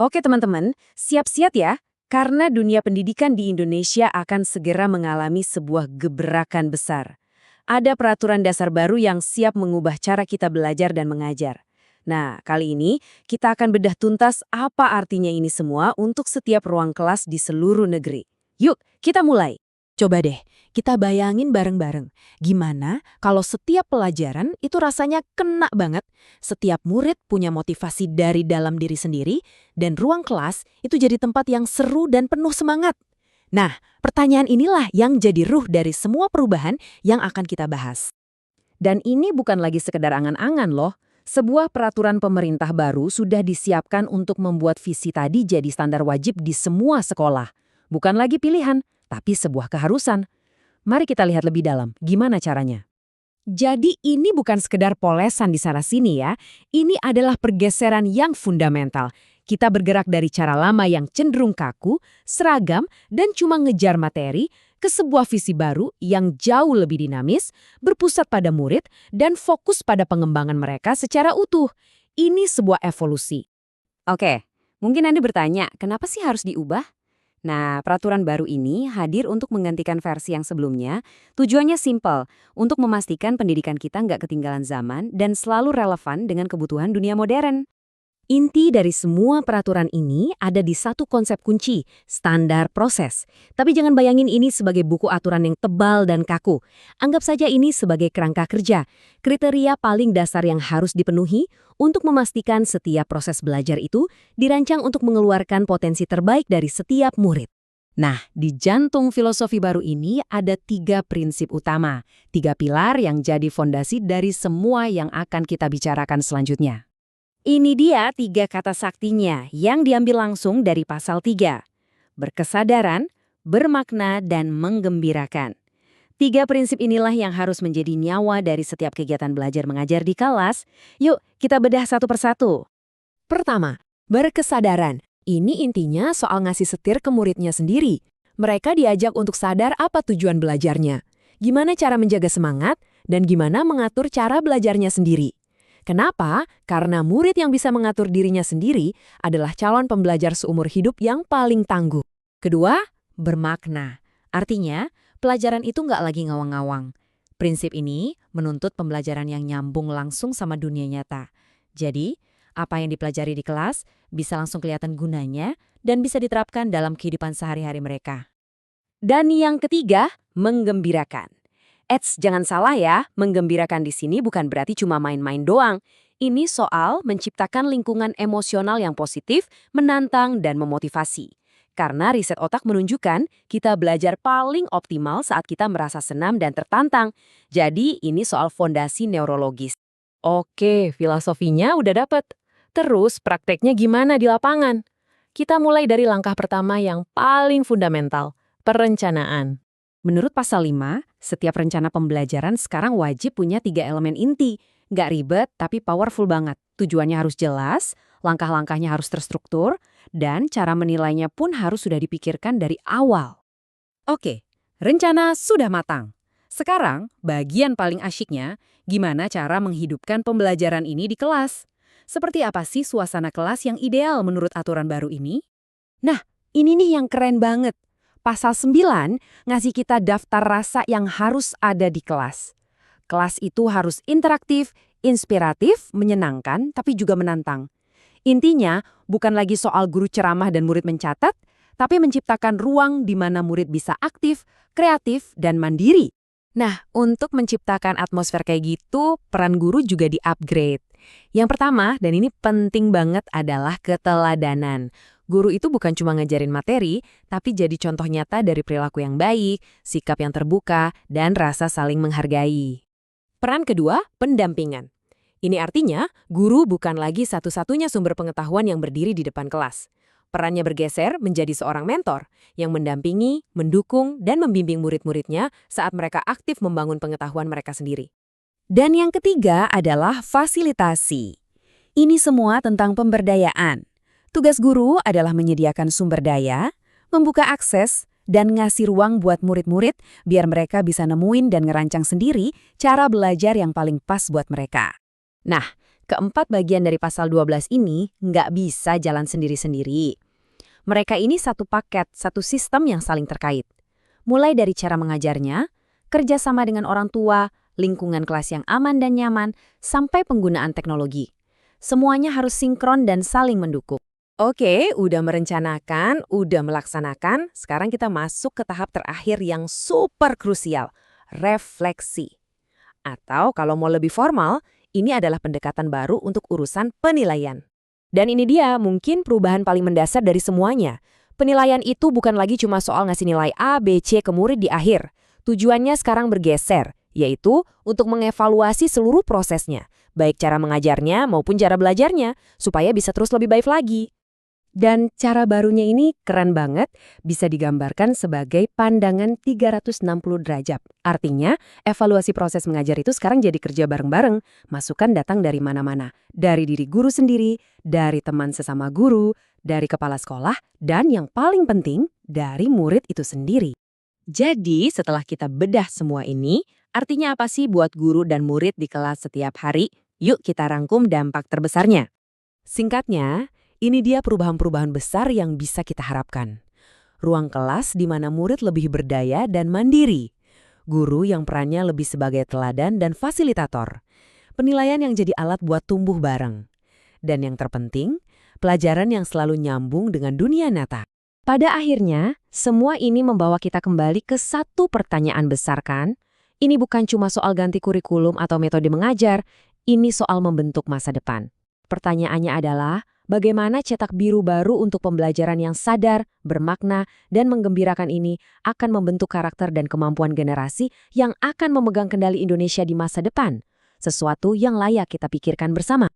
Oke teman-teman, siap-siap ya, karena dunia pendidikan di Indonesia akan segera mengalami sebuah gebrakan besar. Ada peraturan dasar baru yang siap mengubah cara kita belajar dan mengajar. Nah, kali ini kita akan bedah tuntas apa artinya ini semua untuk setiap ruang kelas di seluruh negeri. Yuk, kita mulai. Coba deh, kita bayangin bareng-bareng. Gimana kalau setiap pelajaran itu rasanya kena banget, setiap murid punya motivasi dari dalam diri sendiri, dan ruang kelas itu jadi tempat yang seru dan penuh semangat. Nah, pertanyaan inilah yang jadi ruh dari semua perubahan yang akan kita bahas. Dan ini bukan lagi sekedar angan-angan loh. Sebuah peraturan pemerintah baru sudah disiapkan untuk membuat visi tadi jadi standar wajib di semua sekolah. Bukan lagi pilihan, tapi sebuah keharusan. Mari kita lihat lebih dalam, gimana caranya. Jadi ini bukan sekedar polesan di sana-sini ya, ini adalah pergeseran yang fundamental. Kita bergerak dari cara lama yang cenderung kaku, seragam, dan cuma ngejar materi, ke sebuah visi baru yang jauh lebih dinamis, berpusat pada murid, dan fokus pada pengembangan mereka secara utuh. Ini sebuah evolusi. Oke, mungkin Anda bertanya, kenapa sih harus diubah? Nah, peraturan baru ini hadir untuk menggantikan versi yang sebelumnya. Tujuannya simpel, untuk memastikan pendidikan kita nggak ketinggalan zaman dan selalu relevan dengan kebutuhan dunia modern. Inti dari semua peraturan ini ada di satu konsep kunci, standar proses. Tapi jangan bayangin ini sebagai buku aturan yang tebal dan kaku. Anggap saja ini sebagai kerangka kerja, kriteria paling dasar yang harus dipenuhi untuk memastikan setiap proses belajar itu dirancang untuk mengeluarkan potensi terbaik dari setiap murid. Nah, di jantung filosofi baru ini ada 3 prinsip utama, 3 pilar yang jadi fondasi dari semua yang akan kita bicarakan selanjutnya. Ini dia 3 kata saktinya yang diambil langsung dari pasal 3. Berkesadaran, bermakna, dan menggembirakan. 3 prinsip inilah yang harus menjadi nyawa dari setiap kegiatan belajar mengajar di kelas. Yuk, kita bedah satu persatu. Pertama, berkesadaran. Ini intinya soal ngasih setir ke muridnya sendiri. Mereka diajak untuk sadar apa tujuan belajarnya, gimana cara menjaga semangat, dan gimana mengatur cara belajarnya sendiri. Kenapa? Karena murid yang bisa mengatur dirinya sendiri adalah calon pembelajar seumur hidup yang paling tangguh. Kedua, bermakna. Artinya, pelajaran itu nggak lagi ngawang-ngawang. Prinsip ini menuntut pembelajaran yang nyambung langsung sama dunia nyata. Jadi, apa yang dipelajari di kelas bisa langsung kelihatan gunanya dan bisa diterapkan dalam kehidupan sehari-hari mereka. Dan yang ketiga, menggembirakan. Jangan salah ya, menggembirakan di sini bukan berarti cuma main-main doang. Ini soal menciptakan lingkungan emosional yang positif, menantang, dan memotivasi. Karena riset otak menunjukkan kita belajar paling optimal saat kita merasa senang dan tertantang. Jadi ini soal fondasi neurologis. Oke, filosofinya udah dapet. Terus prakteknya gimana di lapangan? Kita mulai dari langkah pertama yang paling fundamental, perencanaan. Menurut pasal 5, setiap rencana pembelajaran sekarang wajib punya 3 elemen inti. Nggak ribet, tapi powerful banget. Tujuannya harus jelas, langkah-langkahnya harus terstruktur, dan cara menilainya pun harus sudah dipikirkan dari awal. Oke, rencana sudah matang. Sekarang, bagian paling asyiknya, gimana cara menghidupkan pembelajaran ini di kelas? Seperti apa sih suasana kelas yang ideal menurut aturan baru ini? Nah, ini nih yang keren banget. Pasal 9 ngasih kita daftar rasa yang harus ada di kelas. Kelas itu harus interaktif, inspiratif, menyenangkan, tapi juga menantang. Intinya, bukan lagi soal guru ceramah dan murid mencatat, tapi menciptakan ruang di mana murid bisa aktif, kreatif, dan mandiri. Nah, untuk menciptakan atmosfer kayak gitu, peran guru juga di-upgrade. Yang pertama, dan ini penting banget adalah keteladanan. Guru itu bukan cuma ngajarin materi, tapi jadi contoh nyata dari perilaku yang baik, sikap yang terbuka, dan rasa saling menghargai. Peran kedua, pendampingan. Ini artinya, guru bukan lagi satu-satunya sumber pengetahuan yang berdiri di depan kelas. Perannya bergeser menjadi seorang mentor yang mendampingi, mendukung, dan membimbing murid-muridnya saat mereka aktif membangun pengetahuan mereka sendiri. Dan yang ketiga adalah fasilitasi. Ini semua tentang pemberdayaan. Tugas guru adalah menyediakan sumber daya, membuka akses, dan ngasih ruang buat murid-murid biar mereka bisa nemuin dan ngerancang sendiri cara belajar yang paling pas buat mereka. Nah, keempat bagian dari pasal 12 ini nggak bisa jalan sendiri-sendiri. Mereka ini satu paket, satu sistem yang saling terkait. Mulai dari cara mengajarnya, kerjasama dengan orang tua, lingkungan kelas yang aman dan nyaman, sampai penggunaan teknologi. Semuanya harus sinkron dan saling mendukung. Oke, udah merencanakan, udah melaksanakan, sekarang kita masuk ke tahap terakhir yang super krusial, refleksi. Atau kalau mau lebih formal, ini adalah pendekatan baru untuk urusan penilaian. Dan ini dia mungkin perubahan paling mendasar dari semuanya. Penilaian itu bukan lagi cuma soal ngasih nilai A, B, C ke murid di akhir. Tujuannya sekarang bergeser, yaitu untuk mengevaluasi seluruh prosesnya, baik cara mengajarnya maupun cara belajarnya, supaya bisa terus lebih baik lagi. Dan cara barunya ini keren banget, bisa digambarkan sebagai pandangan 360 derajat. Artinya, evaluasi proses mengajar itu sekarang jadi kerja bareng-bareng. Masukan datang dari mana-mana. Dari diri guru sendiri, dari teman sesama guru, dari kepala sekolah, dan yang paling penting, dari murid itu sendiri. Jadi, setelah kita bedah semua ini, artinya apa sih buat guru dan murid di kelas setiap hari? Yuk kita rangkum dampak terbesarnya. Singkatnya, ini dia perubahan-perubahan besar yang bisa kita harapkan. Ruang kelas di mana murid lebih berdaya dan mandiri. Guru yang perannya lebih sebagai teladan dan fasilitator. Penilaian yang jadi alat buat tumbuh bareng. Dan yang terpenting, pelajaran yang selalu nyambung dengan dunia nyata. Pada akhirnya, semua ini membawa kita kembali ke satu pertanyaan besar kan? Ini bukan cuma soal ganti kurikulum atau metode mengajar, ini soal membentuk masa depan. Pertanyaannya adalah, bagaimana cetak biru baru untuk pembelajaran yang sadar, bermakna, dan menggembirakan ini akan membentuk karakter dan kemampuan generasi yang akan memegang kendali Indonesia di masa depan? Sesuatu yang layak kita pikirkan bersama.